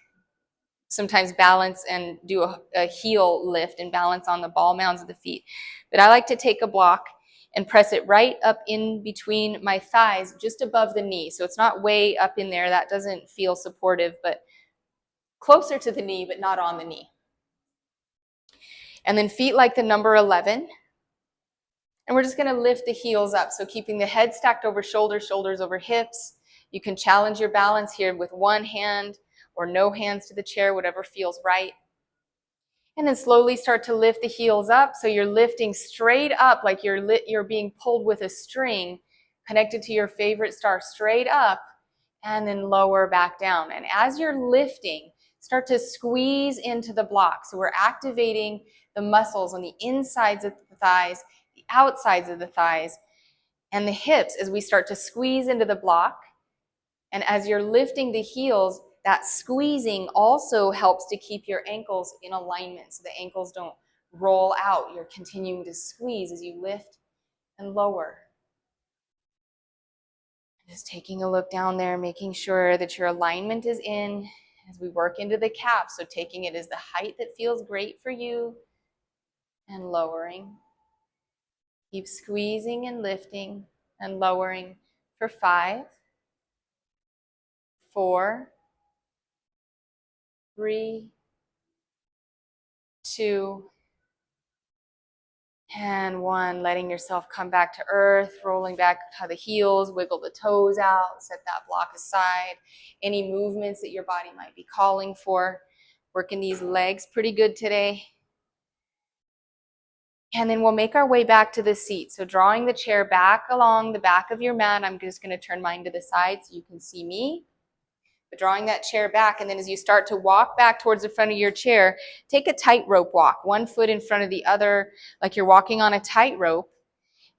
sometimes balance and do a heel lift and balance on the ball mounds of the feet. But I like to take a block and press it right up in between my thighs, just above the knee. So it's not way up in there. That doesn't feel supportive, but closer to the knee, but not on the knee. And then feet like the number 11. And we're just going to lift the heels up. So keeping the head stacked over shoulders, shoulders over hips. You can challenge your balance here with one hand or no hands to the chair, whatever feels right. And then slowly start to lift the heels up. So you're lifting straight up like you're being pulled with a string, connected to your favorite star, straight up, and then lower back down. And as you're lifting, start to squeeze into the block. So we're activating the muscles on the insides of the thighs, the outsides of the thighs, and the hips as we start to squeeze into the block. And as you're lifting the heels, that squeezing also helps to keep your ankles in alignment so the ankles don't roll out. You're continuing to squeeze as you lift and lower. Just taking a look down there, making sure that your alignment is in as we work into the calf. So taking it as the height that feels great for you and lowering. Keep squeezing and lifting and lowering for 5, 4, 3, 2, and 1. Letting yourself come back to earth, rolling back to the heels, wiggle the toes out, set that block aside. Any movements that your body might be calling for. Working these legs pretty good today. And then we'll make our way back to the seat. So drawing the chair back along the back of your mat. I'm just going to turn mine to the side so you can see me. But drawing that chair back, and then as you start to walk back towards the front of your chair, take a tightrope walk, one foot in front of the other, like you're walking on a tightrope.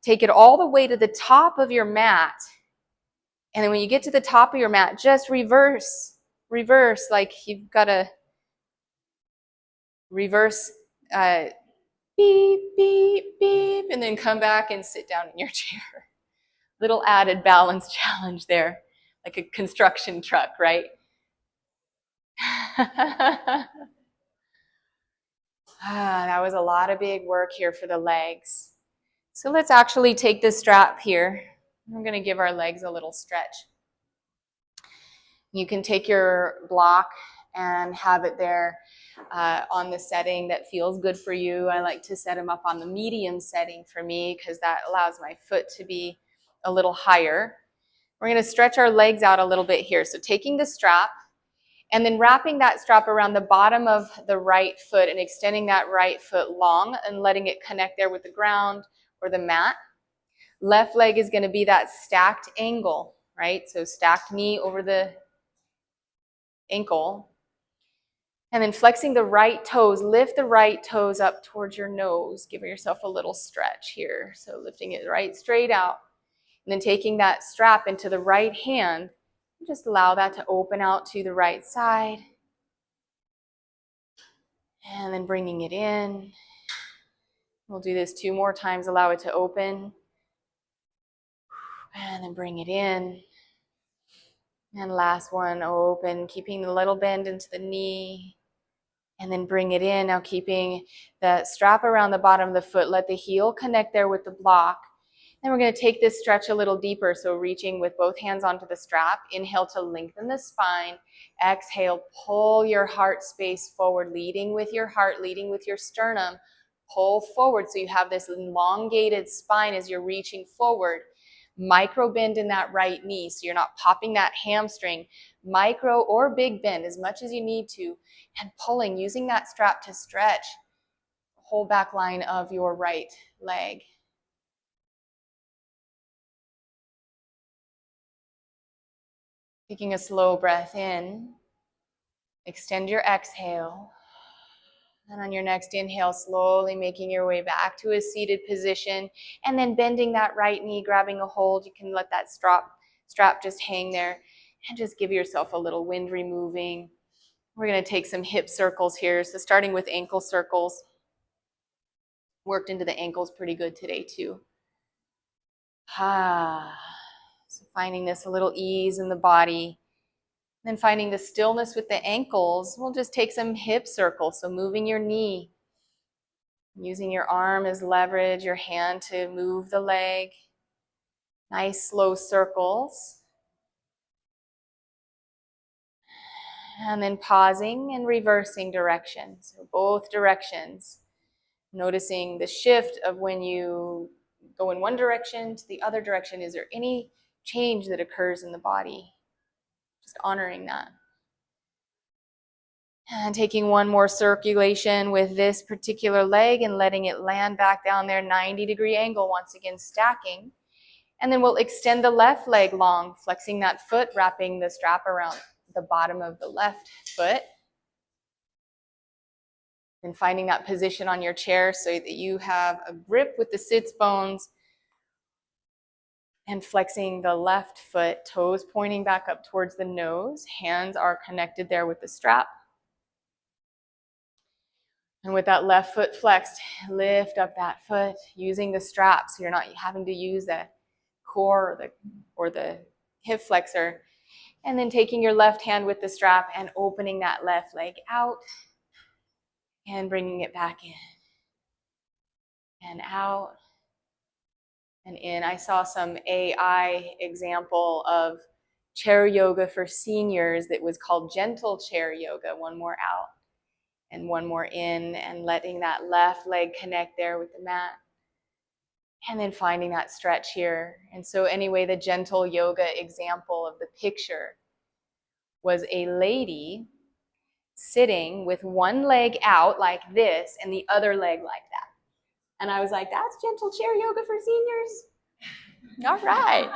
Take it all the way to the top of your mat. And then when you get to the top of your mat, just reverse, like you've got to reverse, beep, beep, beep, and then come back and sit down in your chair. Little added balance challenge there, like a construction truck, right? That was a lot of big work here for the legs. So let's actually take this strap here. I'm going to give our legs a little stretch. You can take your block and have it there on the setting that feels good for you. I like to set them up on the medium setting for me because that allows my foot to be a little higher. We're going to stretch our legs out a little bit here. So taking the strap and then wrapping that strap around the bottom of the right foot and extending that right foot long and letting it connect there with the ground or the mat. Left leg is going to be that stacked angle, right? So stacked knee over the ankle. And then flexing the right toes, lift the right toes up towards your nose. Give yourself a little stretch here. So lifting it right straight out. And then taking that strap into the right hand, just allow that to open out to the right side. And then bringing it in. We'll do this 2 more times. Allow it to open. And then bring it in. And last one, open, keeping the little bend into the knee. And then bring it in. Now keeping the strap around the bottom of the foot. Let the heel connect there with the block. Then we're going to take this stretch a little deeper. So reaching with both hands onto the strap. Inhale to lengthen the spine. Exhale, pull your heart space forward, leading with your heart, leading with your sternum. Pull forward so you have this elongated spine as you're reaching forward. Micro bend in that right knee so you're not popping that hamstring. Micro or big bend as much as you need to. And pulling, using that strap to stretch the whole back line of your right leg. Taking a slow breath in. Extend your exhale. And on your next inhale, slowly making your way back to a seated position. And then bending that right knee, grabbing a hold. You can let that strap just hang there. And just give yourself a little wind removing. We're going to take some hip circles here. So starting with ankle circles. Worked into the ankles pretty good today too. So finding this a little ease in the body. Then finding the stillness with the ankles. We'll just take some hip circles. So moving your knee, using your arm as leverage, your hand to move the leg. Nice slow circles. And then pausing and reversing direction. So both directions. Noticing the shift of when you go in one direction to the other direction. Is there any change that occurs in the body? Just honoring that. And taking one more circulation with this particular leg and letting it land back down there, 90-degree angle, once again stacking. And then we'll extend the left leg long, flexing that foot, wrapping the strap around the bottom of the left foot. And finding that position on your chair so that you have a grip with the sits bones. And flexing the left foot, toes pointing back up towards the nose. Hands are connected there with the strap. And with that left foot flexed, lift up that foot using the strap so you're not having to use the core or the hip flexor. And then taking your left hand with the strap and opening that left leg out and bringing it back in and out and in. I saw some AI example of chair yoga for seniors that was called gentle chair yoga. One more out and one more in, and letting that left leg connect there with the mat. And then finding that stretch here. And so anyway, the gentle yoga example of the picture was a lady sitting with one leg out like this and the other leg like that. And I was like, that's gentle chair yoga for seniors? All right.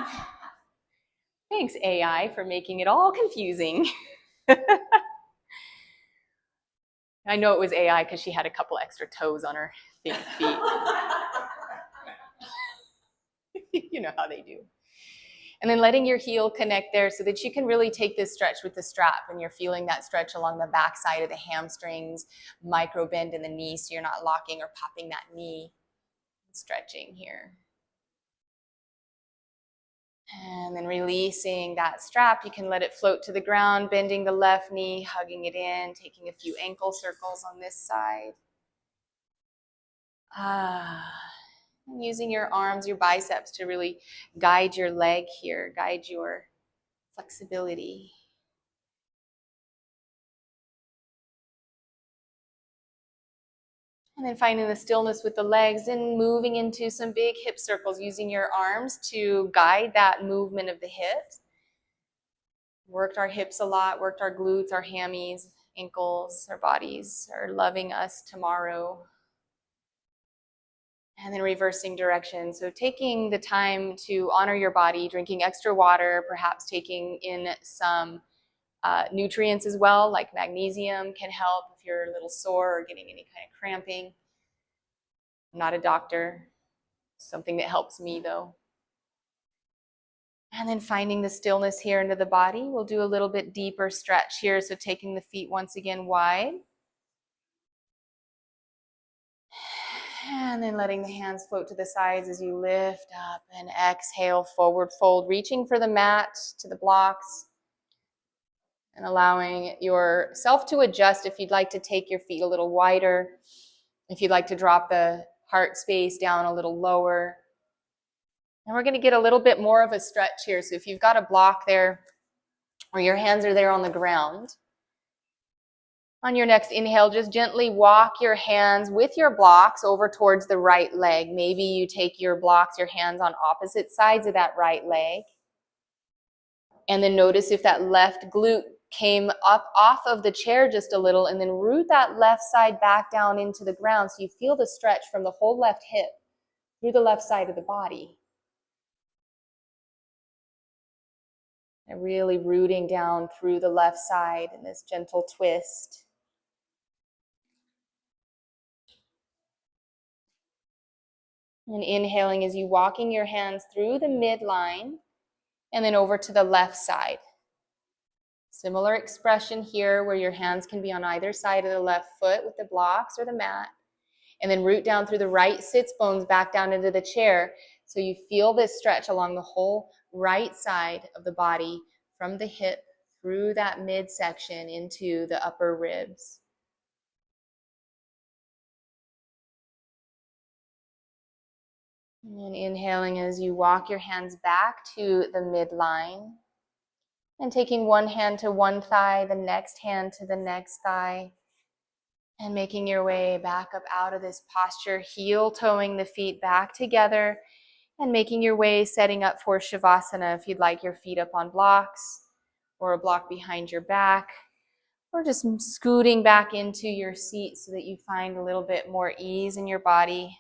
Thanks, AI, for making it all confusing. I know it was AI because she had a couple extra toes on her feet. You know how they do. And then letting your heel connect there so that you can really take this stretch with the strap, and you're feeling that stretch along the back side of the hamstrings, micro bend in the knee so you're not locking or popping that knee. Stretching here. And then releasing that strap, you can let it float to the ground, bending the left knee, hugging it in, taking a few ankle circles on this side. And using your arms, your biceps to really guide your leg here, guide your flexibility. And then finding the stillness with the legs and moving into some big hip circles, using your arms to guide that movement of the hips. Worked our hips a lot, worked our glutes, our hammies, ankles, our bodies are loving us tomorrow. And then reversing direction. So taking the time to honor your body, drinking extra water, perhaps taking in some nutrients as well, like magnesium can help if you're a little sore or getting any kind of cramping. I'm not a doctor. Something that helps me though. And then finding the stillness here into the body. We'll do a little bit deeper stretch here. So taking the feet once again wide. And then letting the hands float to the sides as you lift up and exhale, forward fold, reaching for the mat, to the blocks. And allowing yourself to adjust if you'd like to take your feet a little wider. If you'd like to drop the heart space down a little lower. And we're going to get a little bit more of a stretch here. So if you've got a block there or your hands are there on the ground, on your next inhale, just gently walk your hands with your blocks over towards the right leg. Maybe you take your blocks, your hands on opposite sides of that right leg. And then notice if that left glute came up off of the chair just a little, and then root that left side back down into the ground so you feel the stretch from the whole left hip through the left side of the body. And really rooting down through the left side in this gentle twist. And inhaling as you walking your hands through the midline and then over to the left side. Similar expression here where your hands can be on either side of the left foot with the blocks or the mat. And then root down through the right sits bones back down into the chair. So you feel this stretch along the whole right side of the body from the hip through that midsection into the upper ribs. And inhaling as you walk your hands back to the midline. And taking one hand to one thigh, the next hand to the next thigh. And making your way back up out of this posture, heel toeing the feet back together. And making your way, setting up for Shavasana if you'd like your feet up on blocks or a block behind your back. Or just scooting back into your seat so that you find a little bit more ease in your body.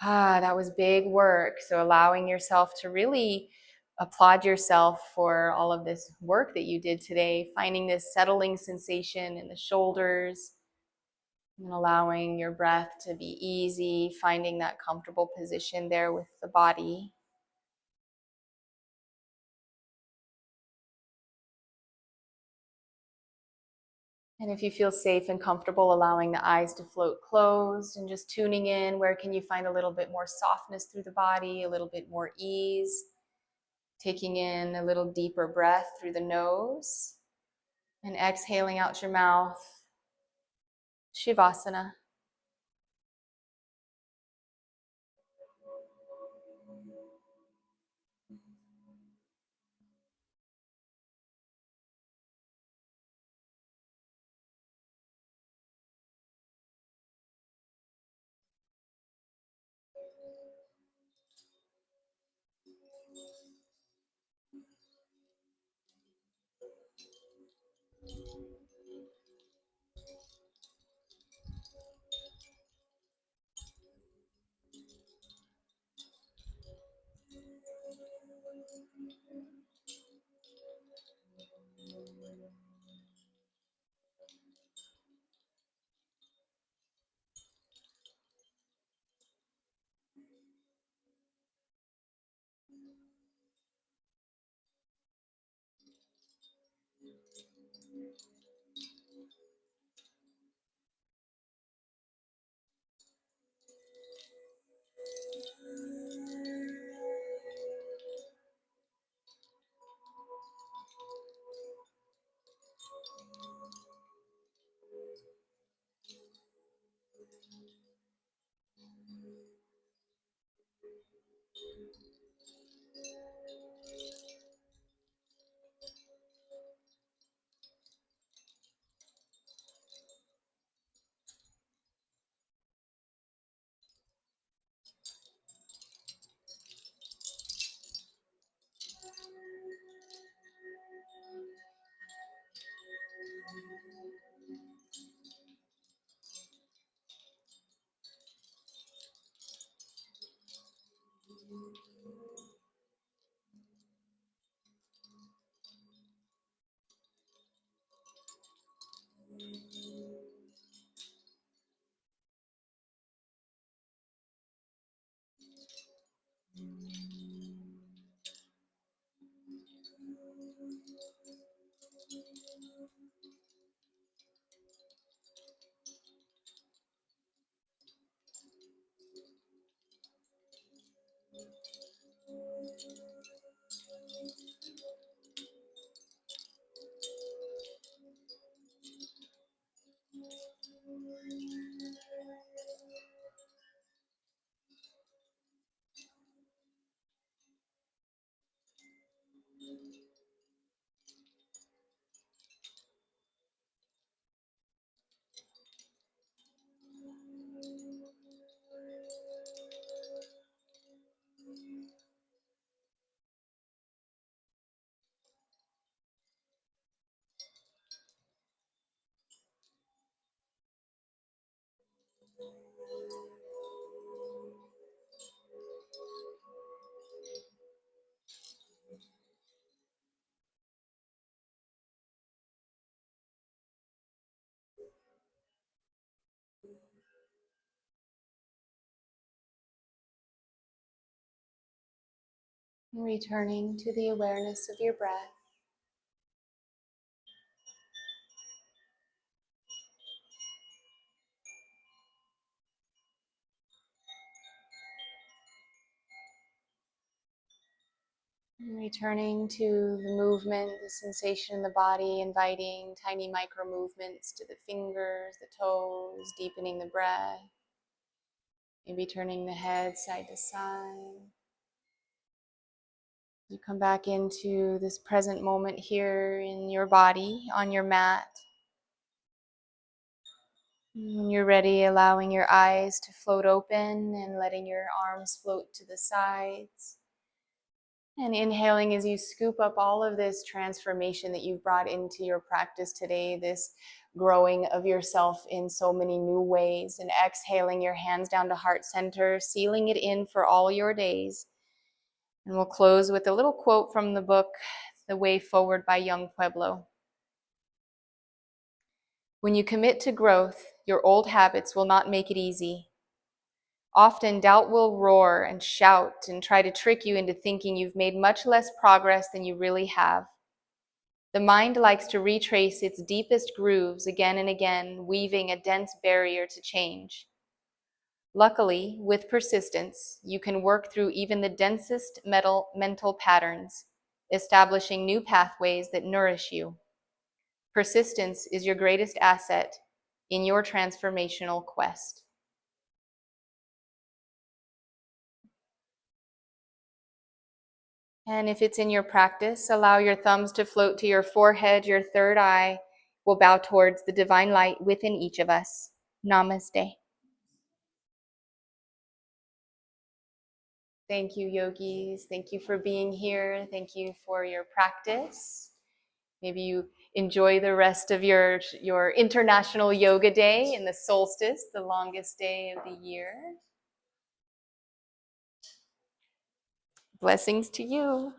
That was big work. So allowing yourself to really applaud yourself for all of this work that you did today, finding this settling sensation in the shoulders, and allowing your breath to be easy, finding that comfortable position there with the body. And if you feel safe and comfortable, allowing the eyes to float closed and just tuning in, where can you find a little bit more softness through the body, a little bit more ease? Taking in a little deeper breath through the nose and exhaling out your mouth. Shavasana. Returning to the awareness of your breath. Returning to the movement, the sensation in the body, inviting tiny micro movements to the fingers, the toes, deepening the breath. Maybe turning the head side to side. You come back into this present moment here in your body, on your mat. When you're ready, allowing your eyes to float open and letting your arms float to the sides. And inhaling as you scoop up all of this transformation that you've brought into your practice today, this growing of yourself in so many new ways. And exhaling your hands down to heart center, sealing it in for all your days. And we'll close with a little quote from the book, The Way Forward by Young Pueblo. When you commit to growth, your old habits will not make it easy. Often doubt will roar and shout and try to trick you into thinking you've made much less progress than you really have. The mind likes to retrace its deepest grooves again and again, weaving a dense barrier to change. Luckily, with persistence, you can work through even the densest mental patterns, establishing new pathways that nourish you. Persistence is your greatest asset in your transformational quest. And if it's in your practice, allow your thumbs to float to your forehead. Your third eye will bow towards the divine light within each of us. Namaste. Thank you, yogis. Thank you for being here. Thank you for your practice. Maybe you enjoy the rest of your International Yoga Day in the solstice, the longest day of the year. Blessings to you.